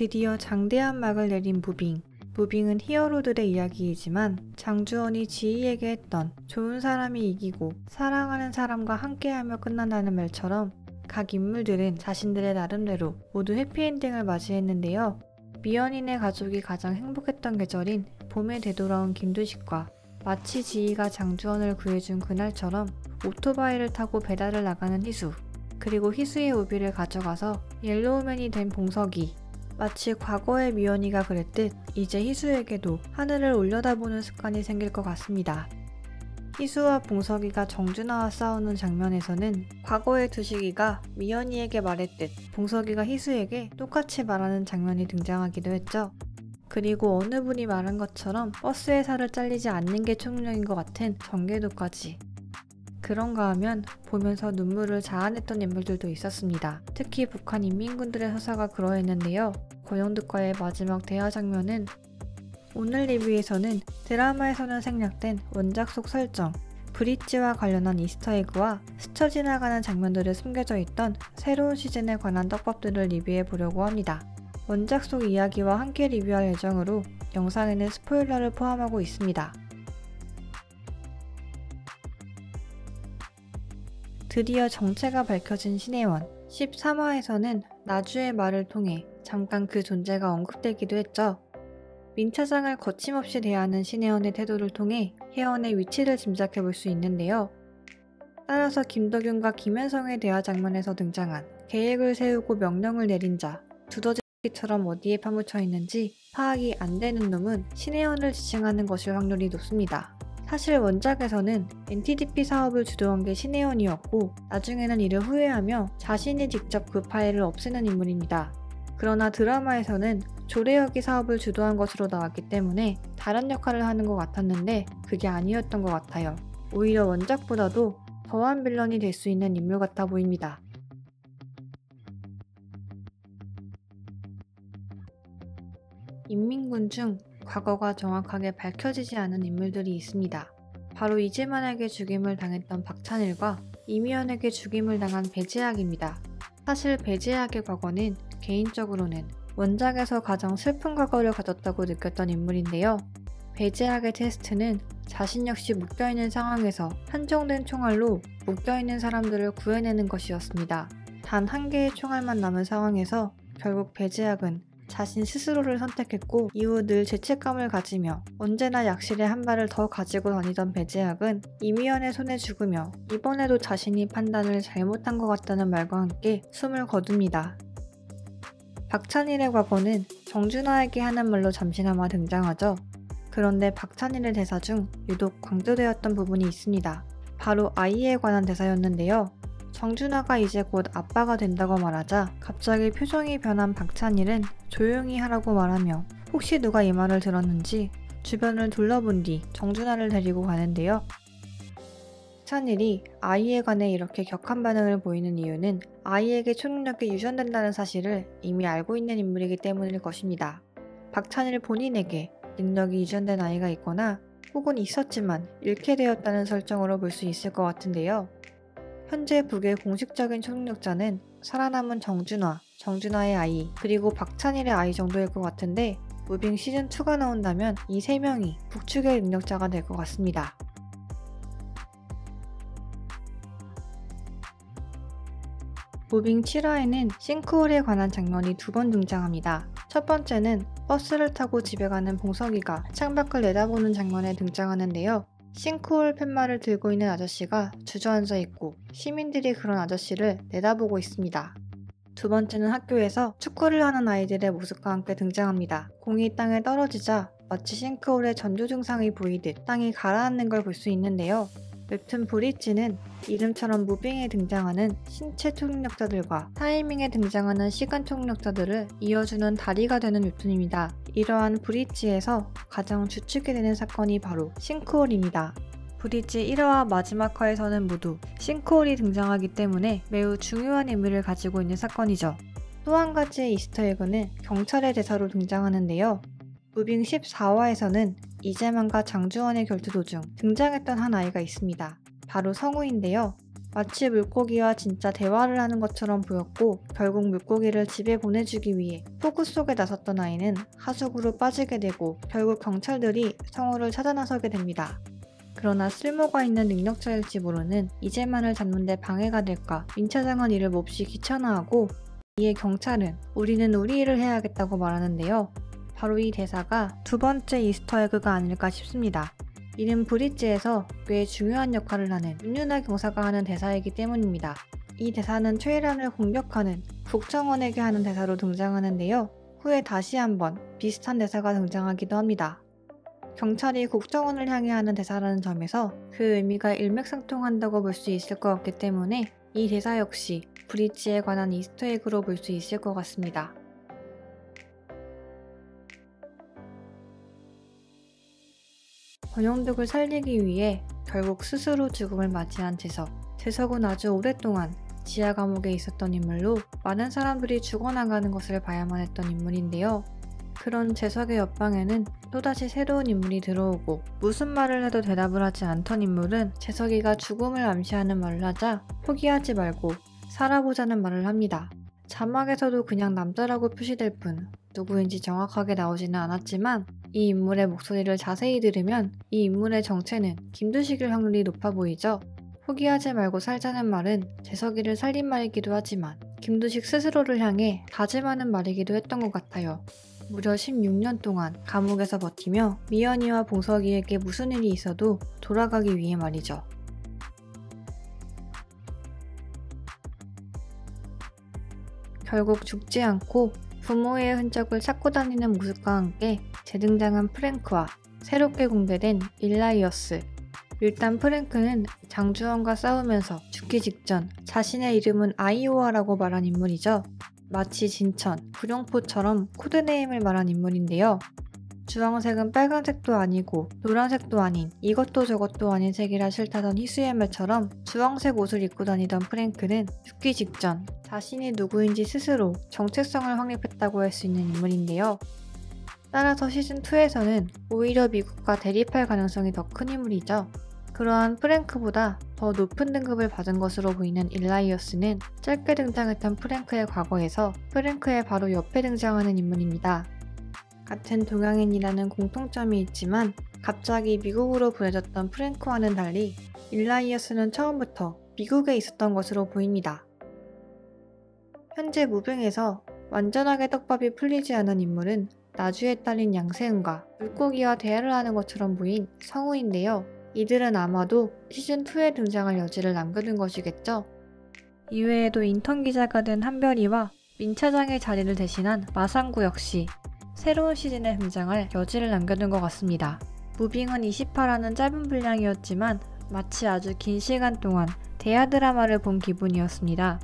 드디어 장대한 막을 내린 무빙. 무빙은 히어로들의 이야기이지만 장주원이 지희에게 했던 좋은 사람이 이기고 사랑하는 사람과 함께하며 끝난다는 말처럼 각 인물들은 자신들의 나름대로 모두 해피엔딩을 맞이했는데요. 미연인의 가족이 가장 행복했던 계절인 봄에 되돌아온 김두식과 마치 지희가 장주원을 구해준 그날처럼 오토바이를 타고 배달을 나가는 희수, 그리고 희수의 우비를 가져가서 옐로우맨이 된 봉석이, 마치 과거의 미연이가 그랬듯 이제 희수에게도 하늘을 올려다보는 습관이 생길 것 같습니다. 희수와 봉석이가 정준하와 싸우는 장면에서는 과거의 두식이가 미연이에게 말했듯 봉석이가 희수에게 똑같이 말하는 장면이 등장하기도 했죠. 그리고 어느 분이 말한 것처럼 버스의 살을 잘리지 않는 게 초능력인 것 같은 전개도까지. 그런가 하면 보면서 눈물을 자아냈던 인물들도 있었습니다. 특히 북한 인민군들의 서사가 그러했는데요. 고영득과의 마지막 대화 장면은 오늘 리뷰에서는 드라마에서는 생략된 원작 속 설정, 브릿지와 관련한 이스터에그와 스쳐 지나가는 장면들을 숨겨져 있던 새로운 시즌에 관한 떡밥들을 리뷰해보려고 합니다. 원작 속 이야기와 함께 리뷰할 예정으로 영상에는 스포일러를 포함하고 있습니다. 드디어 정체가 밝혀진 신혜원. 13화에서는 나주의 말을 통해 잠깐 그 존재가 언급되기도 했죠. 민차장을 거침없이 대하는 신혜원의 태도를 통해 혜원의 위치를 짐작해볼 수 있는데요. 따라서 김덕윤과 김현성의 대화 장면에서 등장한 계획을 세우고 명령을 내린 자, 두더지처럼 어디에 파묻혀 있는지 파악이 안 되는 놈은 신혜원을 지칭하는 것일 확률이 높습니다. 사실 원작에서는 NTDP 사업을 주도한 게 신혜원이었고 나중에는 이를 후회하며 자신이 직접 그 파일을 없애는 인물입니다. 그러나 드라마에서는 조례혁이 사업을 주도한 것으로 나왔기 때문에 다른 역할을 하는 것 같았는데 그게 아니었던 것 같아요. 오히려 원작보다도 더한 빌런이 될 수 있는 인물 같아 보입니다. 인민군 중 과거가 정확하게 밝혀지지 않은 인물들이 있습니다. 바로 이재만에게 죽임을 당했던 박찬일과 이미연에게 죽임을 당한 배재학입니다. 사실 배재학의 과거는 개인적으로는 원작에서 가장 슬픈 과거를 가졌다고 느꼈던 인물인데요. 배재학의 테스트는 자신 역시 묶여있는 상황에서 한정된 총알로 묶여있는 사람들을 구해내는 것이었습니다. 단 한 개의 총알만 남은 상황에서 결국 배재학은 자신 스스로를 선택했고 이후 늘 죄책감을 가지며 언제나 약실에 한 발을 더 가지고 다니던 배재학은 이미연의 손에 죽으며 이번에도 자신이 판단을 잘못한 것 같다는 말과 함께 숨을 거둡니다. 박찬일의 과거는 정준하에게 하는 말로 잠시나마 등장하죠. 그런데 박찬일의 대사 중 유독 강조되었던 부분이 있습니다. 바로 아이에 관한 대사였는데요. 정준하가 이제 곧 아빠가 된다고 말하자 갑자기 표정이 변한 박찬일은 조용히 하라고 말하며 혹시 누가 이 말을 들었는지 주변을 둘러본 뒤 정준하를 데리고 가는데요. 박찬일이 아이에 관해 이렇게 격한 반응을 보이는 이유는 아이에게 초능력이 유전된다는 사실을 이미 알고 있는 인물이기 때문일 것입니다. 박찬일 본인에게 능력이 유전된 아이가 있거나 혹은 있었지만 잃게 되었다는 설정으로 볼 수 있을 것 같은데요. 현재 북의 공식적인 초능력자는 살아남은 정준하, 정준하의 아이, 그리고 박찬일의 아이 정도일 것 같은데 무빙 시즌2가 나온다면 이 3명이 북측의 능력자가 될 것 같습니다. 무빙 7화에는 싱크홀에 관한 장면이 2번 등장합니다. 첫 번째는 버스를 타고 집에 가는 봉석이가 창밖을 내다보는 장면에 등장하는데요. 싱크홀 팻말을 들고 있는 아저씨가 주저앉아 있고 시민들이 그런 아저씨를 내다보고 있습니다. 두 번째는 학교에서 축구를 하는 아이들의 모습과 함께 등장합니다. 공이 땅에 떨어지자 마치 싱크홀의 전조 증상이 보이듯 땅이 가라앉는 걸 볼 수 있는데요. 웹툰 브릿지는 이름처럼 무빙에 등장하는 신체 초능력자들과 타이밍에 등장하는 시간 초능력자들을 이어주는 다리가 되는 웹툰입니다. 이러한 브릿지에서 가장 주축이 되는 사건이 바로 싱크홀입니다. 브릿지 1화와 마지막 화에서는 모두 싱크홀이 등장하기 때문에 매우 중요한 의미를 가지고 있는 사건이죠. 또 한 가지의 이스터에그는 경찰의 대사로 등장하는데요. 무빙 14화에서는 이재만과 장주원의 결투 도중 등장했던 한 아이가 있습니다. 바로 성우인데요. 마치 물고기와 진짜 대화를 하는 것처럼 보였고 결국 물고기를 집에 보내주기 위해 폭우 속에 나섰던 아이는 하수구로 빠지게 되고 결국 경찰들이 성우를 찾아 나서게 됩니다. 그러나 쓸모가 있는 능력자일지 모르는 이재만을 잡는 데 방해가 될까 민 차장은 이를 몹시 귀찮아하고 이에 경찰은 우리는 우리 일을 해야겠다고 말하는데요. 바로 이 대사가 두 번째 이스터에그가 아닐까 싶습니다. 이는 브릿지에서 꽤 중요한 역할을 하는 윤윤아 경사가 하는 대사이기 때문입니다. 이 대사는 최일환을 공격하는 국정원에게 하는 대사로 등장하는데요. 후에 다시 한번 비슷한 대사가 등장하기도 합니다. 경찰이 국정원을 향해 하는 대사라는 점에서 그 의미가 일맥상통한다고 볼 수 있을 것 같기 때문에 이 대사 역시 브릿지에 관한 이스터에그로 볼 수 있을 것 같습니다. 권영득을 살리기 위해 결국 스스로 죽음을 맞이한 재석. 재석은 아주 오랫동안 지하 감옥에 있었던 인물로 많은 사람들이 죽어나가는 것을 봐야만 했던 인물인데요. 그런 재석의 옆방에는 또다시 새로운 인물이 들어오고 무슨 말을 해도 대답을 하지 않던 인물은 재석이가 죽음을 암시하는 말을 하자 포기하지 말고 살아보자는 말을 합니다. 자막에서도 그냥 남자라고 표시될 뿐 누구인지 정확하게 나오지는 않았지만 이 인물의 목소리를 자세히 들으면 이 인물의 정체는 김두식일 확률이 높아 보이죠. 포기하지 말고 살자는 말은 재석이를 살린 말이기도 하지만 김두식 스스로를 향해 다짐하는 말이기도 했던 것 같아요. 무려 16년 동안 감옥에서 버티며 미연이와 봉석이에게 무슨 일이 있어도 돌아가기 위해 말이죠. 결국 죽지 않고 부모의 흔적을 찾고 다니는 모습과 함께 재등장한 프랭크와 새롭게 공개된 일라이어스. 일단 프랭크는 장주원과 싸우면서 죽기 직전 자신의 이름은 아이오아라고 말한 인물이죠. 마치 진천, 구룡포처럼 코드네임을 말한 인물인데요. 주황색은 빨간색도 아니고 노란색도 아닌 이것도 저것도 아닌 색이라 싫다던 희수애매처럼 주황색 옷을 입고 다니던 프랭크는 죽기 직전 자신이 누구인지 스스로 정체성을 확립했다고 할 수 있는 인물인데요. 따라서 시즌2에서는 오히려 미국과 대립할 가능성이 더 큰 인물이죠. 그러한 프랭크보다 더 높은 등급을 받은 것으로 보이는 일라이어스는 짧게 등장했던 프랭크의 과거에서 프랭크의 바로 옆에 등장하는 인물입니다. 같은 동양인이라는 공통점이 있지만 갑자기 미국으로 보내졌던 프랭크와는 달리 일라이어스는 처음부터 미국에 있었던 것으로 보입니다. 현재 무빙에서 완전하게 떡밥이 풀리지 않은 인물은 나주의 딸인 양세은과 물고기와 대화를 하는 것처럼 보인 성우인데요. 이들은 아마도 시즌2에 등장할 여지를 남겨둔 것이겠죠. 이외에도 인턴 기자가 된 한별이와 민 차장의 자리를 대신한 마상구 역시 새로운 시즌에 등장할 여지를 남겨둔 것 같습니다. 무빙은 28화는 짧은 분량이었지만 마치 아주 긴 시간 동안 대하 드라마를 본 기분이었습니다.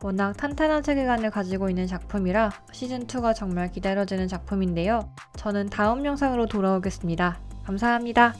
워낙 탄탄한 세계관을 가지고 있는 작품이라 시즌2가 정말 기다려지는 작품인데요. 저는 다음 영상으로 돌아오겠습니다. 감사합니다.